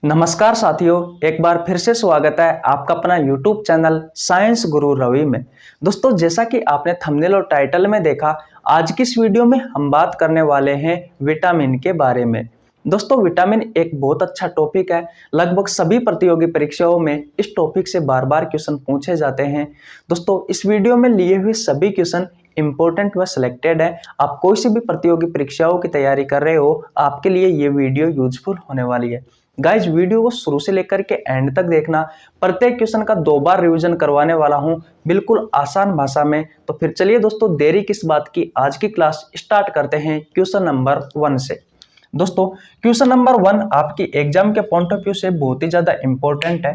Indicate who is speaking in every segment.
Speaker 1: नमस्कार साथियों, एक बार फिर से स्वागत है आपका अपना YouTube चैनल साइंस गुरु रवि में। दोस्तों, जैसा कि आपने थंबनेल और टाइटल में देखा, आज की इस वीडियो में हम बात करने वाले हैं विटामिन के बारे में। दोस्तों, विटामिन एक बहुत अच्छा टॉपिक है। लगभग सभी प्रतियोगी परीक्षाओं में इस टॉपिक से बार बार क्वेश्चन पूछे जाते हैं। दोस्तों, इस वीडियो में लिए हुए सभी क्वेश्चन इंपॉर्टेंट व सिलेक्टेड है। आप कोई सी भी प्रतियोगी परीक्षाओं की तैयारी कर रहे हो, आपके लिए ये वीडियो यूजफुल होने वाली है। गाइज, वीडियो को शुरू से लेकर के एंड तक देखना। प्रत्येक क्वेश्चन का 2 बार रिवीजन करवाने वाला हूं, बिल्कुल आसान भाषा में। तो फिर चलिए दोस्तों, देरी किस बात की, आज की क्लास स्टार्ट करते हैं क्वेश्चन नंबर 1 से। दोस्तों, क्वेश्चन नंबर 1 आपकी एग्जाम के पॉइंट ऑफ व्यू से बहुत ही ज्यादा इंपॉर्टेंट है।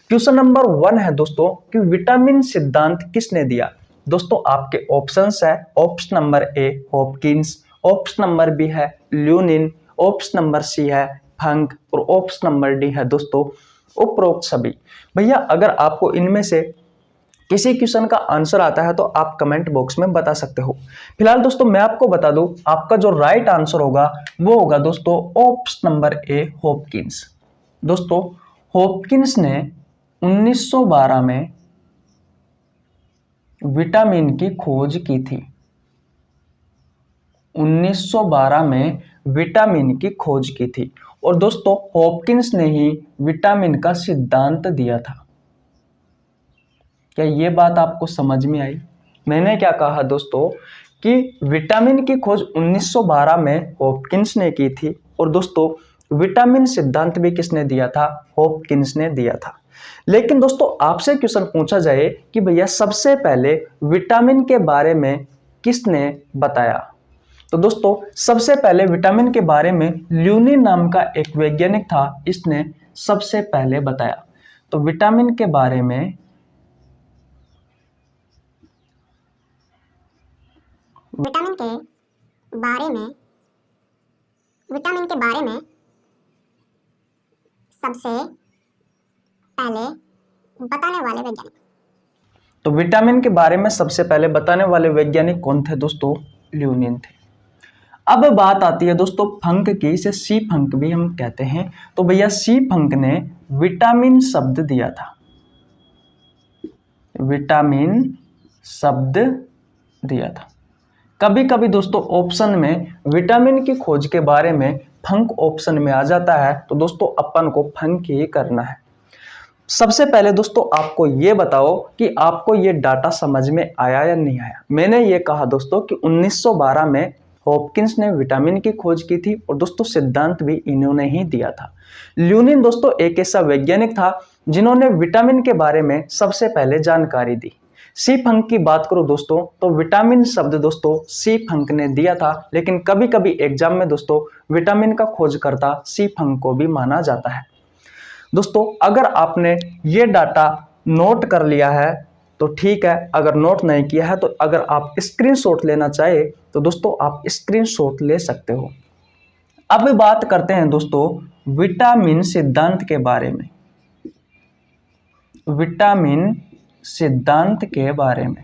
Speaker 1: क्वेश्चन नंबर 1 है दोस्तों कि विटामिन सिद्धांत किसने दिया। दोस्तों, आपके ऑप्शंस है। Option number A Hopkins, option number B है ल्यूनिन, ऑप्शन नंबर सी है फंक और ऑप्शन नंबर डी है दोस्तों उपरोक्त सभी। भैया, अगर आपको इनमें से किसी क्वेश्चन का आंसर आता है तो आप कमेंट बॉक्स में बता सकते हो। फिलहाल दोस्तों, मैं आपको बता दूं, आपका जो राइट आंसर होगा वो होगा दोस्तों ऑप्शन नंबर ए हॉपकिंस। दोस्तों, हॉपकिंस ने 1912 में विटामिन की खोज की थी। 1912 में विटामिन की खोज की थी और दोस्तों हॉपकिंस ने ही विटामिन का सिद्धांत दिया था। क्या ये बात आपको समझ में आई? मैंने क्या कहा दोस्तों कि विटामिन की खोज 1912 में हॉपकिंस ने की थी और दोस्तों विटामिन सिद्धांत भी किसने दिया था? हॉपकिंस ने दिया था। लेकिन दोस्तों, आपसे क्वेश्चन पूछा जाए कि भैया सबसे पहले विटामिन के बारे में किसने बताया, तो दोस्तों सबसे पहले विटामिन के बारे में ल्यूनिन नाम का एक वैज्ञानिक था, इसने सबसे पहले बताया। तो विटामिन के बारे में
Speaker 2: सबसे पहले बताने वाले वैज्ञानिक,
Speaker 1: तो विटामिन के बारे में सबसे पहले बताने वाले वैज्ञानिक कौन थे दोस्तों? ल्यूनिन थे। अब बात आती है दोस्तों फंक की, इसे सी फंक भी हम कहते हैं। तो भैया सी फंक ने विटामिन शब्द दिया था, विटामिन शब्द दिया था। कभी कभी दोस्तों ऑप्शन में विटामिन की खोज के बारे में फंक ऑप्शन में आ जाता है, तो दोस्तों अपन को फंक ही करना है। सबसे पहले दोस्तों आपको ये बताओ कि आपको ये डाटा समझ में आया या नहीं आया। मैंने ये कहा दोस्तों कि 1912 में हॉपकिंस ने विटामिन की खोज की थी और दोस्तों सिद्धांत भी इन्होंने ही दिया था। ल्यूनिन दोस्तों एक ऐसा वैज्ञानिक था जिन्होंने विटामिन के बारे में सबसे पहले जानकारी दी। सी फंक की बात करो दोस्तों, तो विटामिन शब्द दोस्तों सी फंक ने दिया था, लेकिन कभी कभी एग्जाम में दोस्तों विटामिन का खोजकर्ता सी फंक को भी माना जाता है। दोस्तों, अगर आपने ये डाटा नोट कर लिया है तो ठीक है, अगर नोट नहीं किया है तो अगर आप स्क्रीनशॉट लेना चाहे तो दोस्तों आप स्क्रीनशॉट ले सकते हो। अब बात करते हैं दोस्तों विटामिन सिद्धांत के बारे में। विटामिन सिद्धांत के बारे में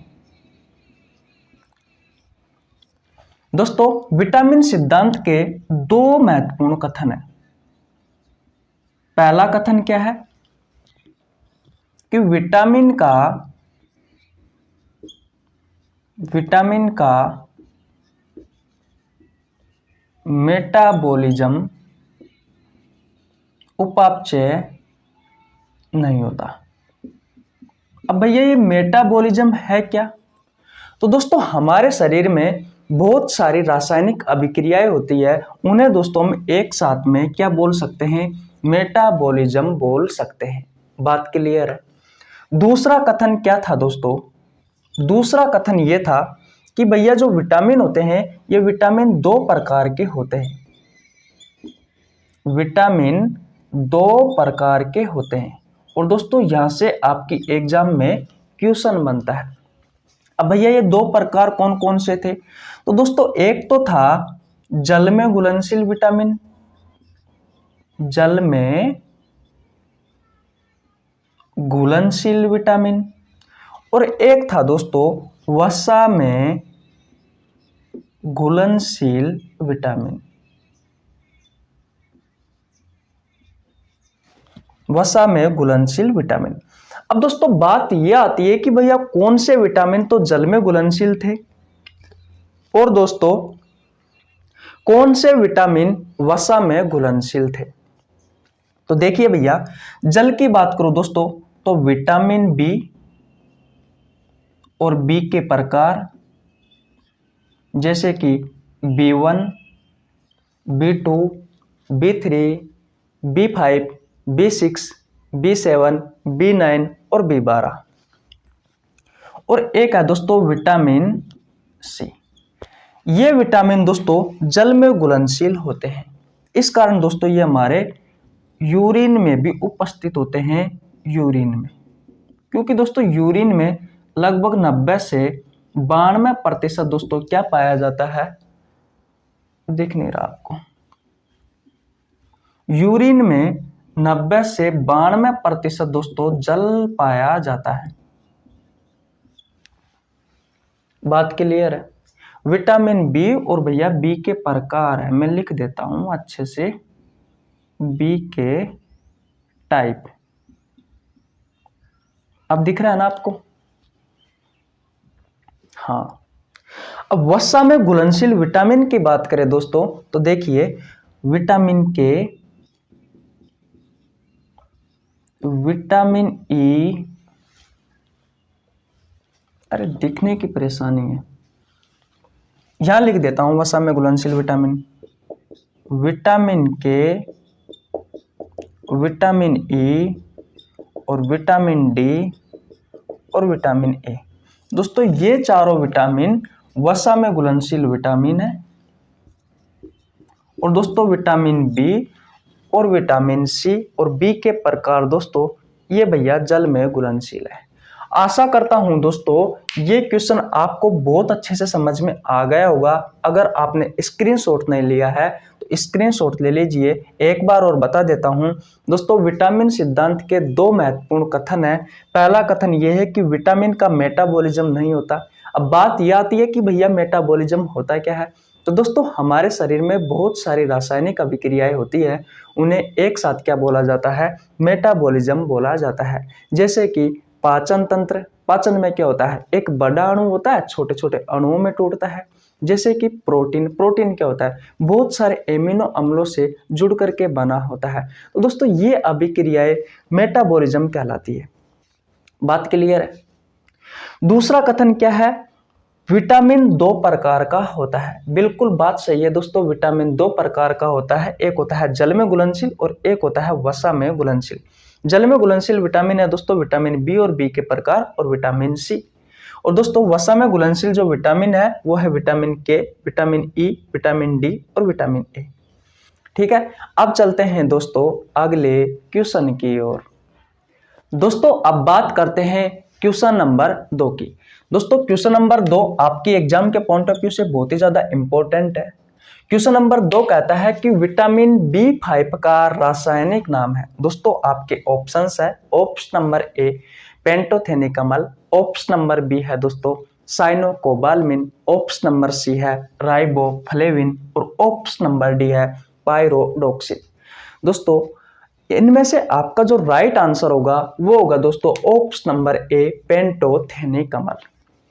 Speaker 1: दोस्तों, विटामिन सिद्धांत के 2 महत्वपूर्ण कथन हैं। पहला कथन क्या है कि विटामिन का मेटाबॉलिज्म उपापचय नहीं होता। अब भैया ये मेटाबॉलिज्म है क्या? तो दोस्तों हमारे शरीर में बहुत सारी रासायनिक अभिक्रियाएं होती है, उन्हें दोस्तों हम एक साथ में क्या बोल सकते हैं? मेटाबॉलिज्म बोल सकते हैं। बात क्लियर है? दूसरा कथन क्या था दोस्तों? दूसरा कथन ये था कि भैया जो विटामिन होते हैं ये विटामिन 2 प्रकार के होते हैं। विटामिन 2 प्रकार के होते हैं और दोस्तों यहां से आपकी एग्जाम में क्वेश्चन बनता है। अब भैया ये 2 प्रकार कौन कौन से थे? तो दोस्तों एक तो था जल में घुलनशील विटामिन, जल में घुलनशील विटामिन, और एक था दोस्तों वसा में घुलनशील विटामिन। वसा में घुलनशील विटामिन। अब दोस्तों बात यह आती है कि भैया कौन से विटामिन तो जल में घुलनशील थे और दोस्तों कौन से विटामिन वसा में घुलनशील थे। तो देखिए भैया, जल की बात करूं दोस्तों तो विटामिन बी और बी के प्रकार जैसे कि B1, B2, B3, B5, B6, B7, B9 और B12। और एक है दोस्तों विटामिन सी। ये विटामिन दोस्तों जल में घुलनशील होते हैं, इस कारण दोस्तों ये हमारे यूरिन में भी उपस्थित होते हैं, यूरिन में, क्योंकि दोस्तों यूरिन में लगभग 90 से 92% दोस्तों क्या पाया जाता है, दिख नहीं रहा आपको, यूरिन में 90 से 92% दोस्तों जल पाया जाता है। बात क्लियर है। विटामिन बी और भैया बी के प्रकार है, मैं लिख देता हूं अच्छे से, बी के टाइप। अब दिख रहा है ना आपको? हाँ। अब वसा में घुलनशील विटामिन की बात करें दोस्तों तो देखिए विटामिन के, विटामिन ई, अरे दिखने की परेशानी है, यहां लिख देता हूं वसा में घुलनशील विटामिन, विटामिन के, विटामिन ई और विटामिन डी और विटामिन ए। दोस्तों ये चारों विटामिन वसा में घुलनशील विटामिन है। और दोस्तों विटामिन बी और विटामिन सी और बी के प्रकार दोस्तों ये भैया जल में घुलनशील है। आशा करता हूं दोस्तों ये क्वेश्चन आपको बहुत अच्छे से समझ में आ गया होगा। अगर आपने स्क्रीनशॉट नहीं लिया है तो स्क्रीनशॉट ले लीजिए। एक बार और बता देता हूं दोस्तों, विटामिन सिद्धांत के 2 महत्वपूर्ण कथन है। पहला कथन यह है कि विटामिन का मेटाबॉलिज्म नहीं होता। अब बात यह आती है कि भैया मेटाबॉलिज्म होता क्या है। तो दोस्तों हमारे शरीर में बहुत सारी रासायनिक अभिक्रियाएं होती है, उन्हें एक साथ क्या बोला जाता है, मेटाबॉलिज्म बोला जाता है। जैसे कि पाचन तंत्र, पाचन में क्या होता है, एक बड़ा अणु होता है, छोटे छोटे अणुओं में टूटता है। जैसे कि प्रोटीन, प्रोटीन क्या होता है, बहुत सारे एमिनो अम्लों से जुड़ करके बना होता है। तो दोस्तों ये अभिक्रियाएं मेटाबॉलिज्म कहलाती है। बात क्लियर है। दूसरा कथन क्या है, विटामिन 2 प्रकार का होता है। बिल्कुल बात सही है दोस्तों, विटामिन 2 प्रकार का होता है। एक होता है जल में घुलनशील और एक होता है वसा में घुलनशील। जल में घुलनशील विटामिन है दोस्तों विटामिन बी और बी के प्रकार और विटामिन सी। और दोस्तों वसा में घुलनशील जो विटामिन है वो है विटामिन के, विटामिन ई, विटामिन डी और विटामिन ए। ठीक है, अब चलते हैं दोस्तों अगले क्वेश्चन की ओर। दोस्तों अब बात करते हैं क्वेश्चन नंबर 2 की। दोस्तों क्वेश्चन नंबर 2 आपकी एग्जाम के पॉइंट ऑफ व्यू से बहुत ही ज्यादा इंपॉर्टेंट है। क्वेश्चन नंबर 2 कहता है कि विटामिन B5 का रासायनिक नाम है। दोस्तों आपके ऑप्शंस है, ऑप्शन नंबर ए पेंटोथेनिकमल, ऑप्शन नंबर बी है दोस्तों साइनोकोबाल्मिन, ऑप्शन नंबर सी है राइबोफ्लेविन और ऑप्शन नंबर डी है पायरोडोक्सिन। दोस्तों इनमें से आपका जो राइट आंसर होगा वो होगा दोस्तों ऑप्शन नंबर ए पेंटोथेनिकमल।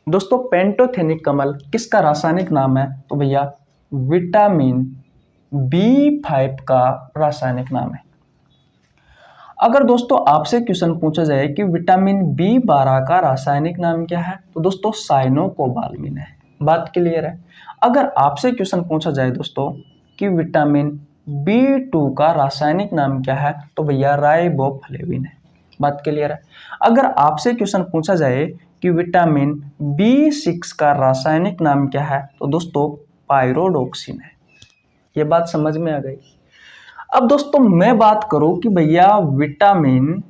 Speaker 1: दोस्तों पेंटोथेनिकमल किसका रासायनिक नाम है, तो भैया विटामिन B5 का रासायनिक नाम है। अगर दोस्तों आपसे क्वेश्चन पूछा जाए कि विटामिन B12 का रासायनिक नाम क्या है, तो दोस्तों साइनोकोबाल्मिन है। बात क्लियर है। अगर आपसे क्वेश्चन पूछा जाए दोस्तों कि विटामिन B2 का रासायनिक नाम क्या है, तो भैया राइबोफ्लेविन है। बात क्लियर है। अगर आपसे क्वेश्चन पूछा जाए कि विटामिन B6 का रासायनिक नाम क्या है, तो दोस्तों पायरोडोक्सिन है। ये बात समझ में आ गई। अब दोस्तों मैं बात करूं कि भैया विटामिन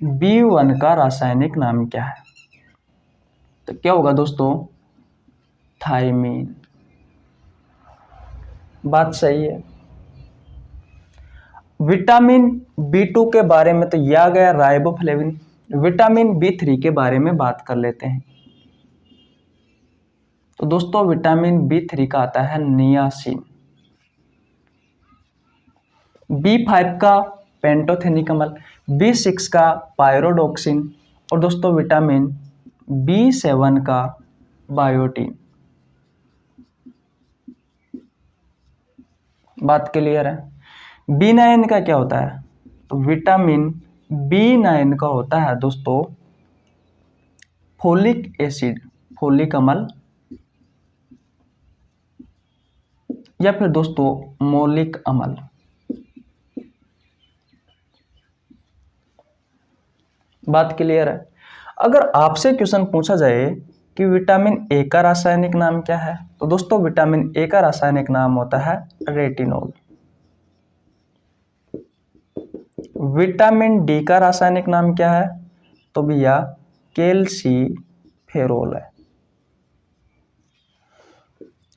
Speaker 1: B1 का रासायनिक नाम क्या है, तो क्या होगा दोस्तों थायमीन। बात सही है। विटामिन B2 के बारे में तो यह आ गया राइबोफ्लेविन। विटामिन B3 के बारे में बात कर लेते हैं। तो दोस्तों विटामिन B3 का आता है नियासिन। B5 का पेंटोथेनिक अम्ल, B6 का पायरोडोक्सिन और दोस्तों विटामिन B7 का बायोटीन। बात क्लियर है। B9 का क्या होता है? तो विटामिन B9 का होता है दोस्तों फोलिक एसिड, फोलिक अम्ल या फिर दोस्तों मौलिक अम्ल। बात क्लियर है। अगर आपसे क्वेश्चन पूछा जाए कि विटामिन ए का रासायनिक नाम क्या है, तो दोस्तों विटामिन ए का रासायनिक नाम होता है रेटिनॉल। विटामिन डी का रासायनिक नाम क्या है? तो भैया कैल्सीफेरोल है।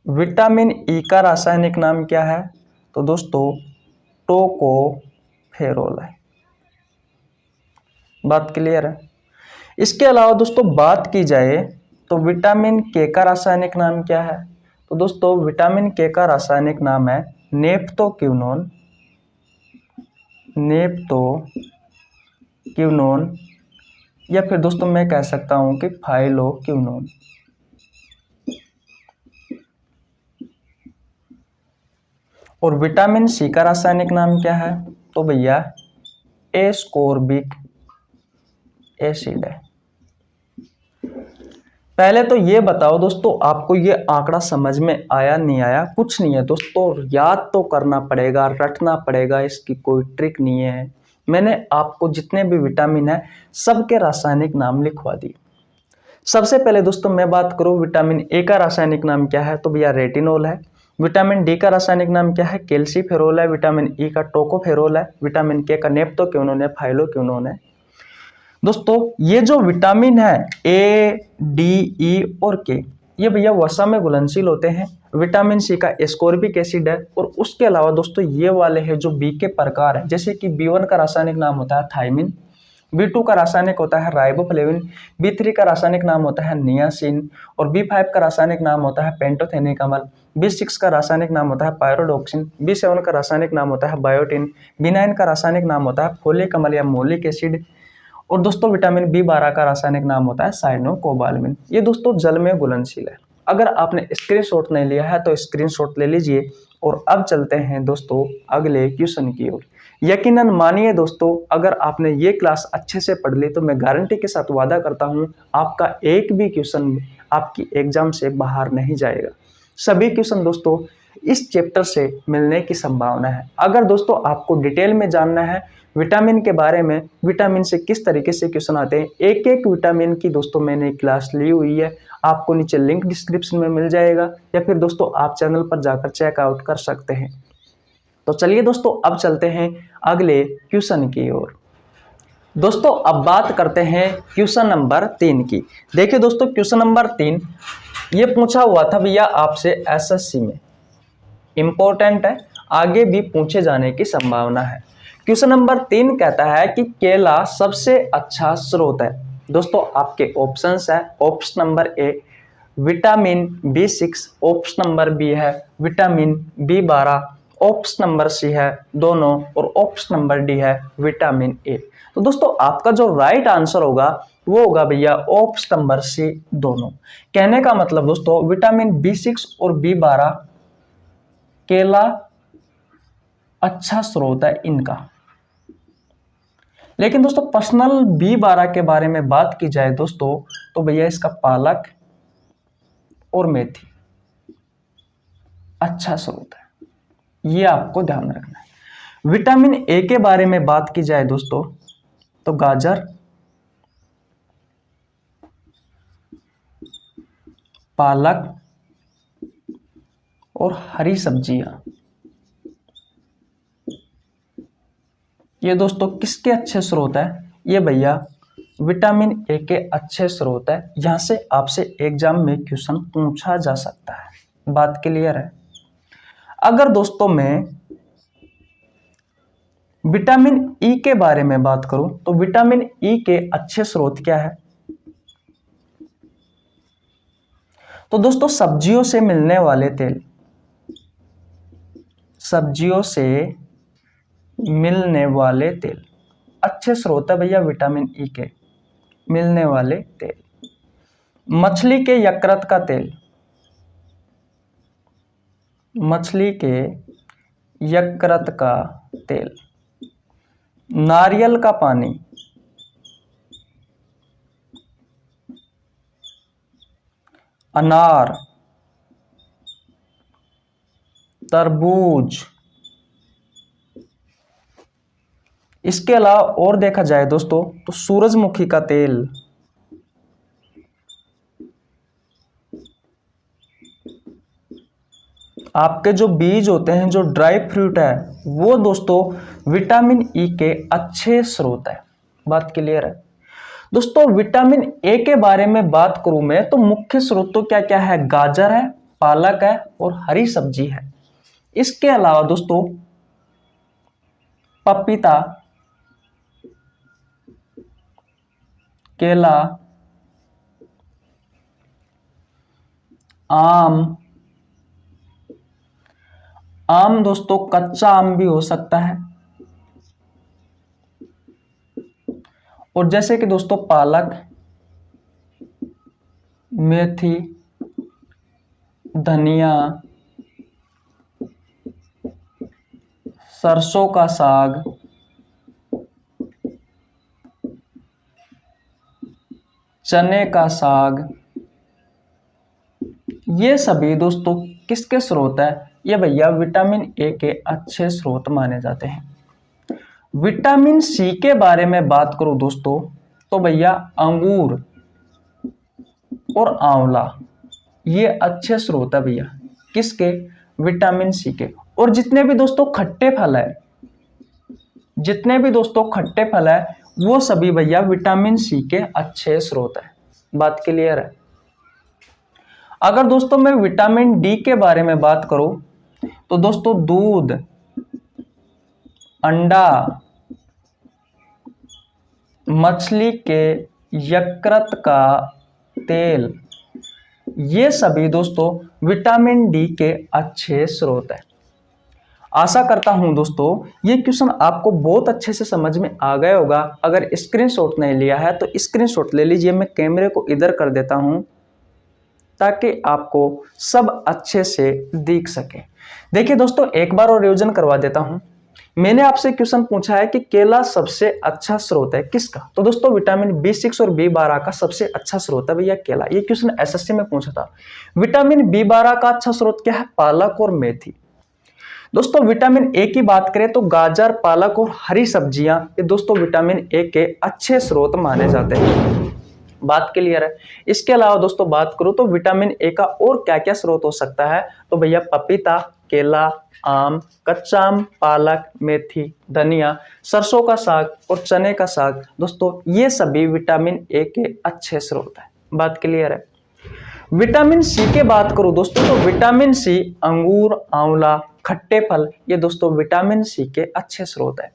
Speaker 1: विटामिन ई का रासायनिक नाम क्या है? तो दोस्तों टोकोफेरोल है। बात क्लियर है। इसके अलावा दोस्तों बात की जाए तो विटामिन के का रासायनिक नाम क्या है? तो दोस्तों विटामिन के का रासायनिक नाम है नेप्टोक्विनोन, नेप्टोक्विनोन या फिर दोस्तों मैं कह सकता हूं कि फाइलोक्विनोन। और विटामिन सी का रासायनिक नाम क्या है? तो भैया एस्कोर्बिक एसिड है। पहले तो ये बताओ दोस्तों आपको ये आंकड़ा समझ में आया नहीं आया? कुछ नहीं है दोस्तों, याद तो करना पड़ेगा, रटना पड़ेगा, इसकी कोई ट्रिक नहीं है। मैंने आपको जितने भी विटामिन है सबके रासायनिक नाम लिखवा दिए। सबसे पहले दोस्तों मैं बात करूं विटामिन ए का रासायनिक नाम क्या है? तो भैया रेटिनॉल है। विटामिन डी का रासायनिक नाम क्या है? कैल्सीफेरोल है। विटामिन ई का टोकोफेरोल है। विटामिन के का नेप्टोक्विनोन है, फाइलोक्विनोन है। दोस्तों ये जो विटामिन है ए, डी, ई और के, ये भैया वसा में घुलनशील होते हैं। विटामिन सी का एस्कोर्बिक एसिड है। और उसके अलावा दोस्तों ये वाले हैं जो बी के प्रकार है, जैसे कि B1 का रासायनिक नाम होता है थायमिन, B2 का रासायनिक होता है राइबोफ्लेविन, B3 का रासायनिक नाम होता है नियासिन और B5 का रासायनिक नाम होता है पेंटोथेनिक अम्ल, B6 का रासायनिक नाम होता है पायरोडोक्सिन, B7 का रासायनिक नाम होता है बायोटीन, B9 का रासायनिक नाम होता है फोलिक अम्ल या मौलिक एसिड और दोस्तों विटामिन B12 का रासायनिक नाम होता है साइनोकोबाल्मिन। ये दोस्तों जल में घुलनशील है। अगर आपने स्क्रीनशॉट नहीं लिया है तो स्क्रीनशॉट ले लीजिए। और अब चलते हैं दोस्तों अगले क्वेश्चन की ओर। यकीनन मानिए दोस्तों, अगर आपने ये क्लास अच्छे से पढ़ ली तो मैं गारंटी के साथ वादा करता हूँ आपका एक भी क्वेश्चन आपकी एग्जाम से बाहर नहीं जाएगा। सभी क्वेश्चन दोस्तों इस चैप्टर से मिलने की संभावना है। अगर दोस्तों आपको डिटेल में जानना है विटामिन के बारे में, विटामिन से किस तरीके से क्वेश्चन आते हैं, एक एक विटामिन की दोस्तों मैंने क्लास ली हुई है, आपको नीचे लिंक डिस्क्रिप्शन में मिल जाएगा या फिर दोस्तों आप चैनल पर जाकर चेकआउट कर सकते हैं। तो चलिए दोस्तों अब चलते हैं अगले क्वेश्चन की ओर। दोस्तों अब बात करते हैं क्वेश्चन नंबर 3 की। देखिए दोस्तों क्वेश्चन नंबर 3 ये पूछा हुआ था भैया आपसे एसएससी में, इंपॉर्टेंट है, आगे भी पूछे जाने की संभावना है। क्वेश्चन नंबर 3 कहता है कि केला सबसे अच्छा स्रोत है। दोस्तों आपके ऑप्शंस है, option number A vitamin B6, option number B है vitamin B12, option number C है दोनों और ऑप्शन नंबर डी है विटामिन ए। तो दोस्तों आपका जो राइट आंसर होगा वो होगा भैया ऑप्शन नंबर सी दोनों। कहने का मतलब दोस्तों विटामिन B6 और B12 केला अच्छा स्रोत है इनका। लेकिन दोस्तों पर्सनल B12 के बारे में बात की जाए दोस्तों तो भैया इसका पालक और मेथी अच्छा स्रोत है, ये आपको ध्यान रखना है। विटामिन ए के बारे में बात की जाए दोस्तों तो गाजर, पालक और हरी सब्जियां, ये दोस्तों किसके अच्छे स्रोत है? ये भैया विटामिन ए के अच्छे स्रोत है। यहां से आपसे एग्जाम में क्वेश्चन पूछा जा सकता है। बात क्लियर है। अगर दोस्तों मैं विटामिन ई के बारे में बात करूं तो विटामिन ई के अच्छे स्रोत क्या है? तो दोस्तों सब्जियों से मिलने वाले तेल, सब्जियों से मिलने वाले तेल, अच्छे स्रोत है भैया विटामिन ई के मिलने वाले तेल। मछली के यकृत का तेल, मछली के यकृत का तेल। नारियल का पानी, अनार, तरबूज। इसके अलावा और देखा जाए दोस्तों तो सूरजमुखी का तेल, आपके जो बीज होते हैं, जो ड्राई फ्रूट है, वो दोस्तों विटामिन ई के अच्छे स्रोत है। बात क्लियर है दोस्तों। विटामिन ए के बारे में बात करूं मैं तो मुख्य स्रोत तो क्या क्या है, गाजर है, पालक है और हरी सब्जी है। इसके अलावा दोस्तों पपीता, केला, आम दोस्तों कच्चा आम भी हो सकता है, और जैसे कि दोस्तों पालक, मेथी, धनिया, सरसों का साग, चने का साग, ये सभी दोस्तों किसके स्रोत है, ये भैया विटामिन ए के अच्छे स्रोत माने जाते हैं। विटामिन सी के बारे में बात करूं दोस्तों तो भैया अंगूर और आंवला ये अच्छे स्रोत है भैया किसके, विटामिन सी के। और जितने भी दोस्तों खट्टे फल है, जितने भी दोस्तों खट्टे फल है वो सभी भैया विटामिन सी के अच्छे स्रोत है। बात क्लियर है। अगर दोस्तों मैं विटामिन डी के बारे में बात करूं तो दोस्तों दूध, अंडा, मछली के यकृत का तेल, ये सभी दोस्तों विटामिन डी के अच्छे स्रोत है। आशा करता हूं दोस्तों ये क्वेश्चन आपको बहुत अच्छे से समझ में आ गया होगा। अगर स्क्रीनशॉट नहीं लिया है तो स्क्रीनशॉट ले लीजिए। मैं कैमरे को इधर कर देता हूं ताकि आपको सब अच्छे से दिख सके। देखिए दोस्तों एक बार और रिवीजन करवा देता हूं। मैंने आपसे क्वेश्चन पूछा है कि केला सबसे अच्छा स्रोत है किसका, तो दोस्तों विटामिन B6 और B12 का सबसे अच्छा स्रोत है भैया केला। ये क्वेश्चन एसएससी में पूछा था। विटामिन B12 का अच्छा स्रोत क्या है, पालक और मेथी। दोस्तों विटामिन ए की बात करें तो गाजर, पालक और हरी सब्जियां ये दोस्तों विटामिन ए के अच्छे स्रोत माने जाते हैं। बात क्लियर है। इसके अलावा दोस्तों बात करूं तो विटामिन ए का और क्या क्या स्रोत हो सकता है, तो भैया पपीता, केला, आम, कच्चा आम, पालक, मेथी, धनिया, सरसों का साग और चने का साग, दोस्तों ये सभी विटामिन ए के अच्छे स्रोत है। बात क्लियर है। विटामिन सी के बात करूं दोस्तों तो विटामिन सी अंगूर, आंवला, खट्टे फल ये दोस्तों विटामिन सी के अच्छे स्रोत है।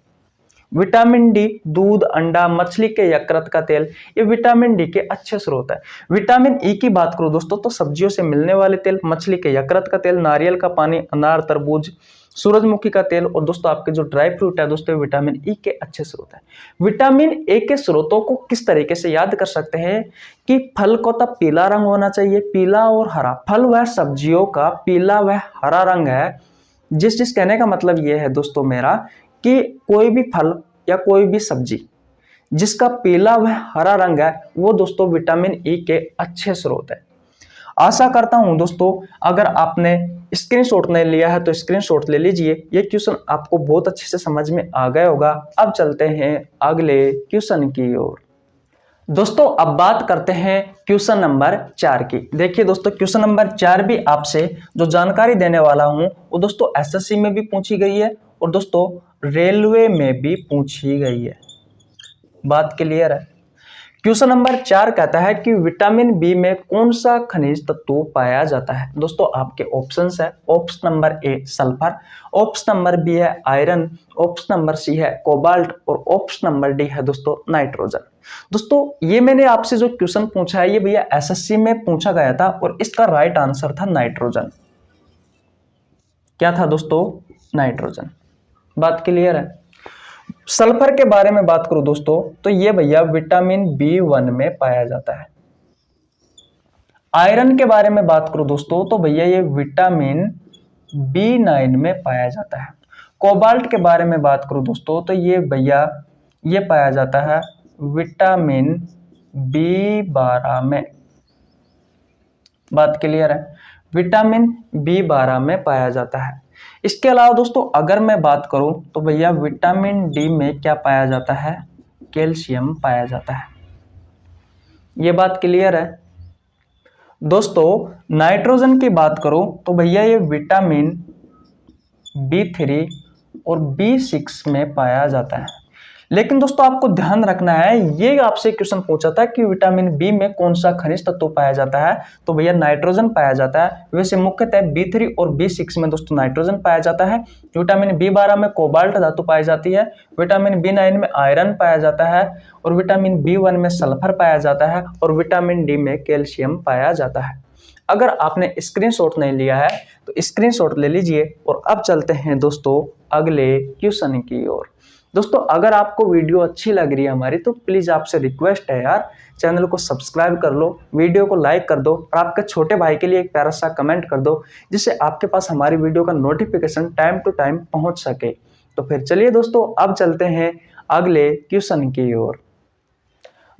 Speaker 1: विटामिन डी दूध, अंडा, मछली के यकृत का तेल ये विटामिन डी के अच्छे स्रोत है। विटामिन ई की बात करूं दोस्तों तो सब्जियों से मिलने वाले तेल, मछली के यकृत का तेल, नारियल का पानी, अनार, तरबूज, सूरजमुखी का तेल और दोस्तों आपके जो ड्राई फ्रूट है दोस्तों विटामिन ई के अच्छे स्रोत है। विटामिन ए के स्रोतों को किस तरीके से याद कर सकते हैं कि फल को तब पीला रंग होना चाहिए, पीला और हरा। फल व सब्जियों का पीला व हरा रंग है। जिस कहने का मतलब यह है दोस्तों मेरा कि कोई भी फल या कोई भी सब्जी जिसका पीला व हरा रंग है वो दोस्तों विटामिन ई के अच्छे स्रोत है। आशा करता हूं दोस्तों अगर आपने स्क्रीनशॉट नहीं लिया है तो स्क्रीनशॉट ले लीजिए। ये क्वेश्चन आपको बहुत अच्छे से समझ में आ गया होगा। अब चलते हैं अगले क्वेश्चन की ओर। दोस्तों अब बात करते हैं क्वेश्चन नंबर 4 की। देखिए दोस्तों क्वेश्चन नंबर 4 भी आपसे जो जानकारी देने वाला हूं वो दोस्तों एसएससी में भी पूछी गई है और दोस्तों रेलवे में भी पूछी गई है। बात क्लियर है। क्वेश्चन नंबर 4 कहता है कि विटामिन बी में कौन सा खनिज तत्व पाया जाता है। दोस्तों आपके ऑप्शंस है, option number A sulphur, option number B है आयरन, ऑप्शन नंबर सी है कोबाल्ट और ऑप्शन नंबर डी है दोस्तों नाइट्रोजन। दोस्तों ये मैंने आपसे जो क्वेश्चन पूछा है ये भैया एसएससी में पूछा गया था और इसका राइट आंसर था नाइट्रोजन। क्या था दोस्तों, नाइट्रोजन। बात क्लियर है। सल्फर के बारे में बात करूं दोस्तों तो ये भैया विटामिन B1 में पाया जाता है। आयरन के बारे में बात करूं दोस्तों तो भैया ये विटामिन B9 में पाया जाता है। कोबाल्ट के बारे में बात करूं दोस्तों तो ये भैया ये पाया जाता है विटामिन B12 में। बात क्लियर है, विटामिन B12 में पाया जाता है। इसके अलावा दोस्तों अगर मैं बात करूं तो भैया विटामिन D में क्या पाया जाता है, कैल्शियम पाया जाता है। ये बात क्लियर है दोस्तों। नाइट्रोजन की बात करूं तो भैया ये विटामिन B3 और B6 में पाया जाता है। लेकिन दोस्तों आपको ध्यान रखना है, ये आपसे क्वेश्चन पूछा था कि विटामिन बी में कौन सा खनिज तत्व पाया जाता है, तो भैया नाइट्रोजन पाया जाता है। वैसे मुख्यतः B3 और B6 में दोस्तों नाइट्रोजन पाया जाता है। विटामिन B12 में कोबाल्ट धातु पाई जाती है, विटामिन B9 में आयरन पाया जाता है, और विटामिन B1 में सल्फर पाया जाता है, और विटामिन D में कैल्शियम पाया जाता है। अगर आपने स्क्रीनशॉट नहीं लिया है तो स्क्रीनशॉट ले लीजिए। और अब चलते हैं दोस्तों अगले क्वेश्चन की ओर। दोस्तों अगर आपको वीडियो अच्छी लग रही है हमारी तो प्लीज़ आपसे रिक्वेस्ट है यार, चैनल को सब्सक्राइब कर लो, वीडियो को लाइक कर दो, और आपके छोटे भाई के लिए एक प्यारा सा कमेंट कर दो, जिससे आपके पास हमारी वीडियो का नोटिफिकेशन टाइम टू टाइम पहुंच सके। तो फिर चलिए दोस्तों अब चलते हैं अगले क्वेश्चन की ओर।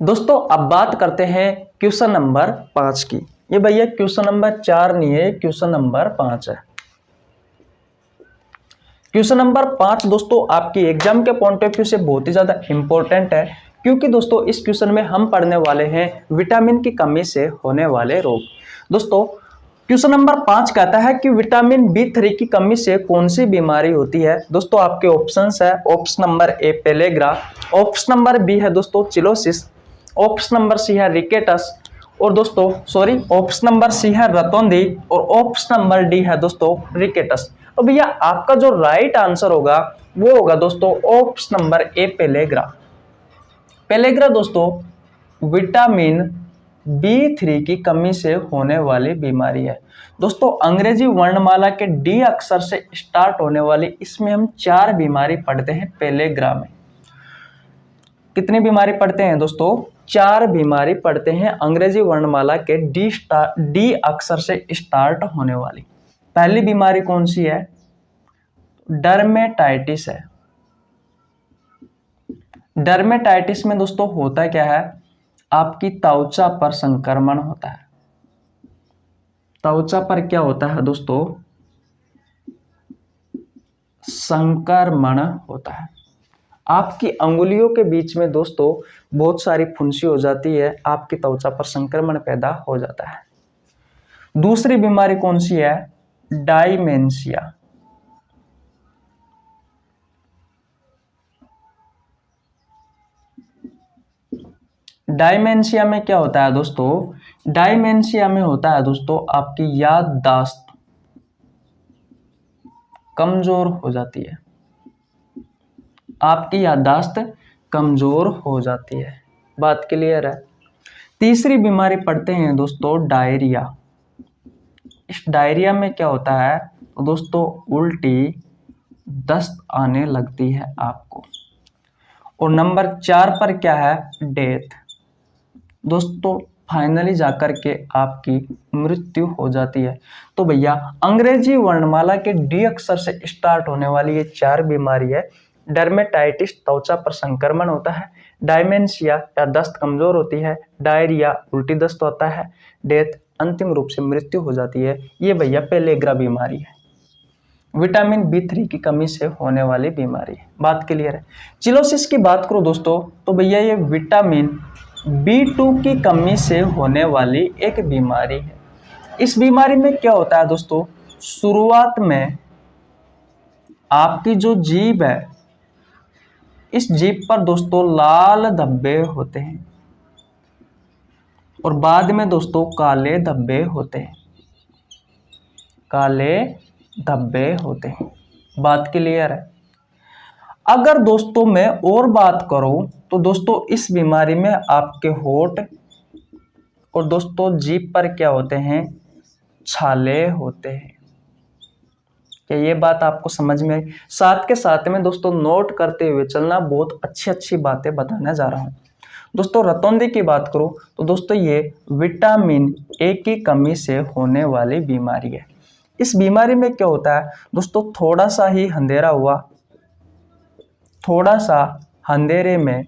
Speaker 1: दोस्तों अब बात करते हैं क्वेश्चन नंबर 5 की। ये भैया क्वेश्चन नंबर 4 नहीं है, क्वेश्चन नंबर 5 है। क्वेश्चन नंबर 5 दोस्तों आपकी एग्जाम के पॉइंट ऑफ व्यू से बहुत ही ज्यादा इंपॉर्टेंट है, क्योंकि दोस्तों इस क्वेश्चन में हम पढ़ने वाले हैं विटामिन की कमी से होने वाले रोग। दोस्तों क्वेश्चन नंबर 5 कहता है कि विटामिन B3 की कमी से कौन सी बीमारी होती है। दोस्तों आपके ऑप्शंस है, option number A pellagra, option number B है दोस्तों चिलोसिस, ऑप्शन नंबर सी है रिकेटस, और दोस्तों ऑप्शन नंबर सी है रतौंधी, और ऑप्शन नंबर डी है दोस्तों रिकेटस। तो भैया आपका जो राइट आंसर होगा वो होगा दोस्तों option number A pellagra. Pellagra दोस्तों विटामिन B3 की कमी से होने वाली बीमारी है। दोस्तों अंग्रेजी वर्णमाला के डी अक्षर से स्टार्ट होने वाली इसमें हम 4 बीमारी पढ़ते हैं पेलेग्रा में। कितनी बीमारी पढ़ते हैं दोस्तों, 4 बीमारी पढ़ते हैं अंग्रेजी वर्णमाला के डी अक्षर से स्टार्ट होने वाली। पहली बीमारी कौन सी है, डर्मेटाइटिस है। डर्मेटाइटिस में दोस्तों होता क्या है, आपकी त्वचा पर संक्रमण होता है। त्वचा पर क्या होता है दोस्तों, संक्रमण होता है। आपकी अंगुलियों के बीच में दोस्तों बहुत सारी फुंसी हो जाती है, आपकी त्वचा पर संक्रमण पैदा हो जाता है। दूसरी बीमारी कौन सी है, डायमेंशिया। डायमेंशिया में क्या होता है दोस्तों, डायमेंशिया में होता है दोस्तों आपकी याददाश्त कमजोर हो जाती है, आपकी याददाश्त कमजोर हो जाती है। बात क्लियर है। तीसरी बीमारी पढ़ते हैं दोस्तों डायरिया। इस डायरिया में क्या होता है तो दोस्तों उल्टी दस्त आने लगती है आपको। और नंबर 4 पर क्या है, डेथ। दोस्तों फाइनली जाकर के आपकी मृत्यु हो जाती है। तो भैया अंग्रेजी वर्णमाला के डी अक्षर से स्टार्ट होने वाली ये 4 बीमारी है। डर्मेटाइटिस त्वचा पर संक्रमण होता है, डायमेंशिया या दस्त कमजोर होती है, डायरिया उल्टी दस्त होता है, डेथ अंतिम रूप से मृत्यु हो जाती है। ये भैया पेलेग्रा बीमारी है, विटामिन B3 की कमी से होने वाली बीमारी है। बात क्लियर है। चिलोसिस की बात करो दोस्तों तो भैया ये विटामिन B2 की कमी से होने वाली एक बीमारी है। इस बीमारी में क्या होता है दोस्तों, शुरुआत में आपकी जो जीभ है, इस जीभ पर दोस्तों लाल धब्बे होते हैं और बाद में दोस्तों काले धब्बे होते हैं, काले धब्बे होते हैं। बात क्लियर है। अगर दोस्तों मैं और बात करूं तो दोस्तों इस बीमारी में आपके होंठ और दोस्तों जीभ पर क्या होते हैं, छाले होते हैं। कि ये बात आपको समझ में आई? साथ के साथ में दोस्तों नोट करते हुए चलना, बहुत अच्छी अच्छी बातें बताने जा रहा हूँ। दोस्तों रतौंधी की बात करूँ तो दोस्तों ये विटामिन ए की कमी से होने वाली बीमारी है। इस बीमारी में क्या होता है दोस्तों, थोड़ा सा ही अंधेरा हुआ, थोड़ा सा अंधेरे में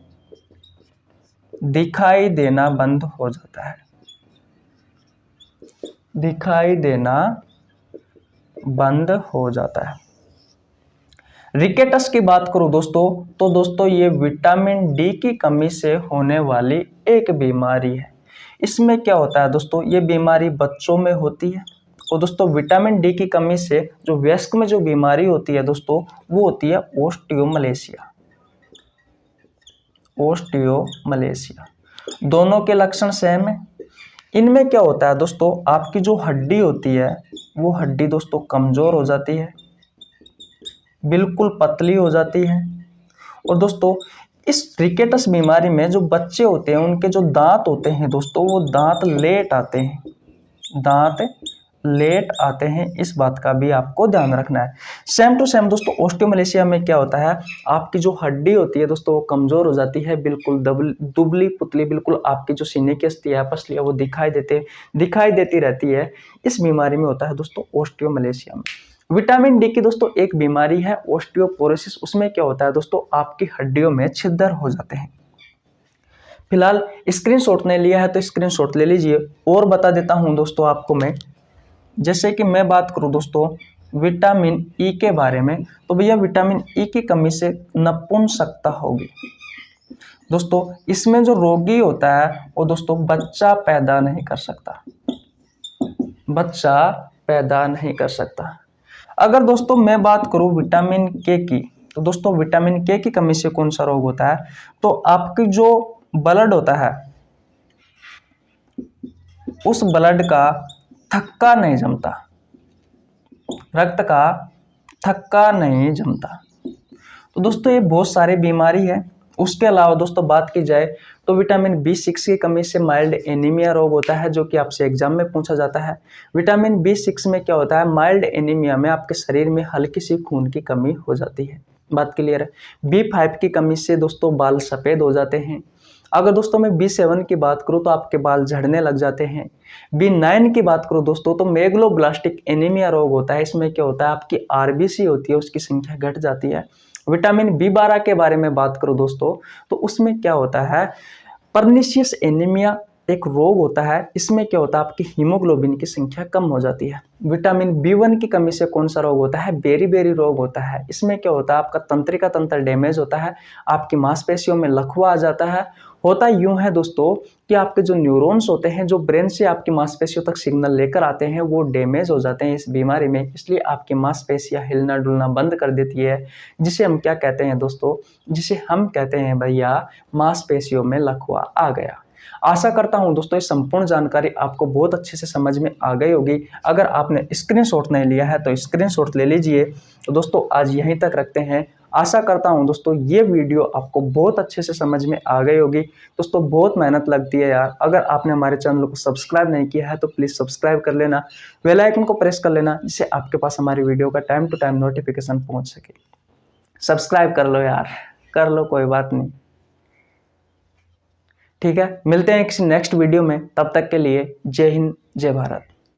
Speaker 1: दिखाई देना बंद हो जाता है, दिखाई देना बंद हो जाता है। रिकेटस की बात करूं दोस्तों तो दोस्तों ये विटामिन डी की कमी से होने वाली एक बीमारी है। इसमें क्या होता है दोस्तों, ये बीमारी बच्चों में होती है। और दोस्तों विटामिन डी की कमी से जो वयस्क में जो बीमारी होती है दोस्तों, वो होती है ओस्टियोमलेशिया। ओस्टियोमलेशिया दोनों के लक्षण सेम है। इनमें क्या होता है दोस्तों, आपकी जो हड्डी होती है वो हड्डी दोस्तों कमजोर हो जाती है, बिल्कुल पतली हो जाती है। और दोस्तों इस रिकेटस बीमारी में जो बच्चे होते हैं उनके जो दांत होते हैं दोस्तों, वो दांत लेट आते हैं, दांत लेट आते हैं। इस बात का भी आपको ध्यान रखना है। सेम टू सेम दोस्तों ओस्टियोमलेशिया में क्या होता है, आपकी जो हड्डी होती है दोस्तों वो कमजोर हो जाती है, बिल्कुल दुबली पुतली, बिल्कुल आपकी जो सीने की अस्थियां है, पसलियां, वो दिखाई देती रहती है। इस बीमारी में होता है दोस्तों ओस्टियोमलेशिया में। विटामिन डी की दोस्तों एक बीमारी है ओस्टियोपोरोसिस। उसमें क्या होता है दोस्तों, आपकी हड्डियों में छिद्र हो जाते हैं। फिलहाल स्क्रीनशॉट नहीं लिया है तो स्क्रीनशॉट ले लीजिए। और बता देता हूं दोस्तों आपको मैं, जैसे कि मैं बात करूं दोस्तों विटामिन ई के बारे में, तो भैया विटामिन ई की कमी से नपुंसकता होगी। दोस्तों इसमें जो रोगी होता है वो दोस्तों बच्चा पैदा नहीं कर सकता, बच्चा पैदा नहीं कर सकता। अगर दोस्तों मैं बात करूं विटामिन के की, तो दोस्तों विटामिन के की कमी से कौन सा रोग होता है, तो आपकी जो ब्लड होता है उस ब्लड का थक्का नहीं जमता, रक्त का थक्का नहीं जमता। तो दोस्तों ये बहुत सारी बीमारी है। उसके अलावा दोस्तों बात की जाए तो विटामिन B6 की कमी से माइल्ड एनीमिया रोग होता है, जो कि आपसे एग्जाम में पूछा जाता है। विटामिन B6 में क्या होता है, माइल्ड एनीमिया में आपके शरीर में हल्की सी खून की कमी हो जाती है। बात क्लियर है। B5 की कमी से दोस्तों बाल सफ़ेद हो जाते हैं। अगर दोस्तों मैं B7 की बात करूं तो आपके बाल झड़ने लग जाते हैं। B9 की बात करूं दोस्तों तो मेगलोब्लास्टिक एनीमिया रोग होता है। इसमें क्या होता है, आपकी RBC होती है उसकी संख्या घट जाती है। विटामिन B12 के बारे में बात करूं दोस्तों तो उसमें क्या होता है, पर्निशियस एनीमिया एक रोग होता है। इसमें क्या होता है, आपकी हीमोग्लोबिन की संख्या कम हो जाती है। विटामिन B1 की कमी से कौन सा रोग होता है, बेरी रोग होता है। इसमें क्या होता है, आपका तंत्रिका तंत्र डैमेज होता है, आपकी मांसपेशियों में लकवा आ जाता है। होता यूं है दोस्तों कि आपके जो न्यूरॉन्स होते हैं, जो ब्रेन से आपकी मांसपेशियों तक सिग्नल लेकर आते हैं, वो डैमेज हो जाते हैं इस बीमारी में। इसलिए आपकी मांसपेशियां हिलना डुलना बंद कर देती है, जिसे हम क्या कहते हैं दोस्तों, जिसे हम कहते हैं भैया मांसपेशियों में लकवा आ गया। आशा करता हूं दोस्तों ये संपूर्ण जानकारी आपको बहुत अच्छे से समझ में आ गई होगी। अगर आपने स्क्रीनशॉट नहीं लिया है तो स्क्रीनशॉट ले लीजिए। तो दोस्तों आज यहीं तक रखते हैं। आशा करता हूं दोस्तों ये वीडियो आपको बहुत अच्छे से समझ में आ गई होगी। दोस्तों बहुत मेहनत लगती है यार। अगर आपने हमारे चैनल को सब्सक्राइब नहीं किया है तो प्लीज़ सब्सक्राइब कर लेना, बेल आइकन को प्रेस कर लेना, जिससे आपके पास हमारी वीडियो का टाइम टू टाइम नोटिफिकेशन पहुँच सके। सब्सक्राइब कर लो यार, कर लो, कोई बात नहीं। ठीक है, मिलते हैं किसी नेक्स्ट वीडियो में। तब तक के लिए जय हिंद, जय भारत।